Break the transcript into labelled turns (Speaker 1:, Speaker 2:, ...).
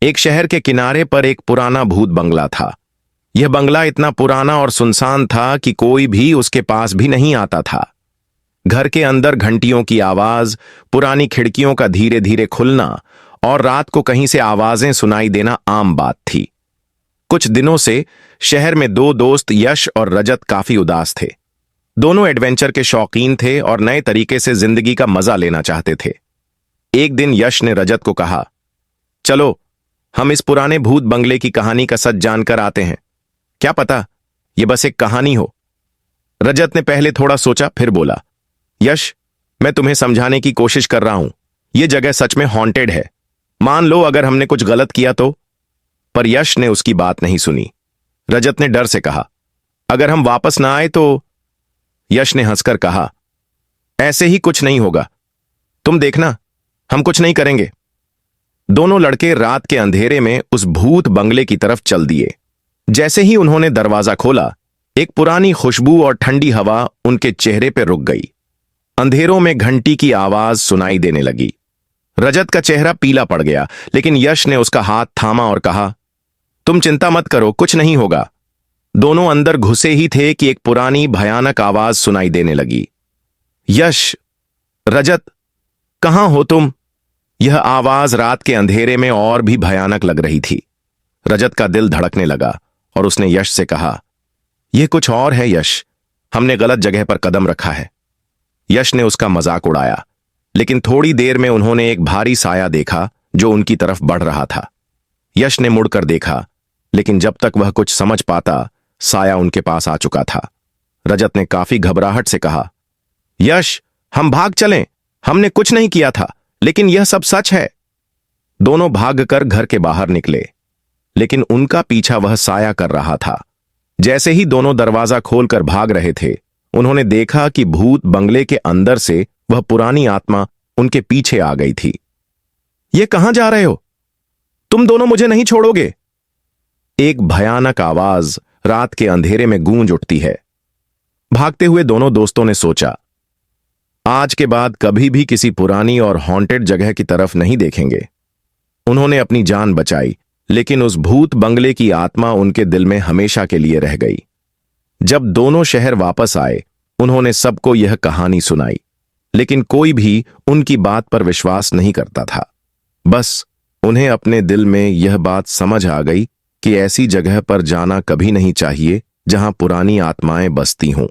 Speaker 1: एक शहर के किनारे पर एक पुराना भूत बंगला था। यह बंगला इतना पुराना और सुनसान था कि कोई भी उसके पास भी नहीं आता था। घर के अंदर घंटियों की आवाज, पुरानी खिड़कियों का धीरे धीरे खुलना और रात को कहीं से आवाजें सुनाई देना आम बात थी। कुछ दिनों से शहर में दो दोस्त यश और रजत काफी उदास थे। दोनों एडवेंचर के शौकीन थे और नए तरीके से जिंदगी का मजा लेना चाहते थे। एक दिन यश ने रजत को कहा, चलो हम इस पुराने भूत बंगले की कहानी का सच जानकर आते हैं। क्या पता ये बस एक कहानी हो। रजत ने पहले थोड़ा सोचा, फिर बोला, यश, मैं तुम्हें समझाने की कोशिश कर रहा हूं। यह जगह सच में हॉन्टेड है। मान लो अगर हमने कुछ गलत किया तो। पर यश ने उसकी बात नहीं सुनी। रजत ने डर से कहा, अगर हम वापस ना आए तो। यश ने हंसकर कहा, ऐसे ही कुछ नहीं होगा, तुम देखना, हम कुछ नहीं करेंगे। दोनों लड़के रात के अंधेरे में उस भूत बंगले की तरफ चल दिए। जैसे ही उन्होंने दरवाजा खोला, एक पुरानी खुशबू और ठंडी हवा उनके चेहरे पर रुक गई। अंधेरों में घंटी की आवाज सुनाई देने लगी। रजत का चेहरा पीला पड़ गया, लेकिन यश ने उसका हाथ थामा और कहा, तुम चिंता मत करो, कुछ नहीं होगा। दोनों अंदर घुसे ही थे कि एक पुरानी भयानक आवाज सुनाई देने लगी। यश, रजत, कहां हो तुम? यह आवाज रात के अंधेरे में और भी भयानक लग रही थी। रजत का दिल धड़कने लगा और उसने यश से कहा, यह कुछ और है यश, हमने गलत जगह पर कदम रखा है। यश ने उसका मजाक उड़ाया, लेकिन थोड़ी देर में उन्होंने एक भारी साया देखा जो उनकी तरफ बढ़ रहा था। यश ने मुड़कर देखा, लेकिन जब तक वह कुछ समझ पाता, साया उनके पास आ चुका था। रजत ने काफी घबराहट से कहा, यश, हम भाग चलें, हमने कुछ नहीं किया था, लेकिन यह सब सच है। दोनों भागकर घर के बाहर निकले, लेकिन उनका पीछा वह साया कर रहा था। जैसे ही दोनों दरवाजा खोलकर भाग रहे थे, उन्होंने देखा कि भूत बंगले के अंदर से वह पुरानी आत्मा उनके पीछे आ गई थी। ये कहां जा रहे हो? तुम दोनों मुझे नहीं छोड़ोगे? एक भयानक आवाज रात के अंधेरे में गूंज उठती है। भागते हुए दोनों दोस्तों ने सोचा, आज के बाद कभी भी किसी पुरानी और हॉन्टेड जगह की तरफ नहीं देखेंगे। उन्होंने अपनी जान बचाई, लेकिन उस भूत बंगले की आत्मा उनके दिल में हमेशा के लिए रह गई। जब दोनों शहर वापस आए, उन्होंने सबको यह कहानी सुनाई, लेकिन कोई भी उनकी बात पर विश्वास नहीं करता था। बस उन्हें अपने दिल में यह बात समझ आ गई कि ऐसी जगह पर जाना कभी नहीं चाहिए जहां पुरानी आत्माएं बसती हों।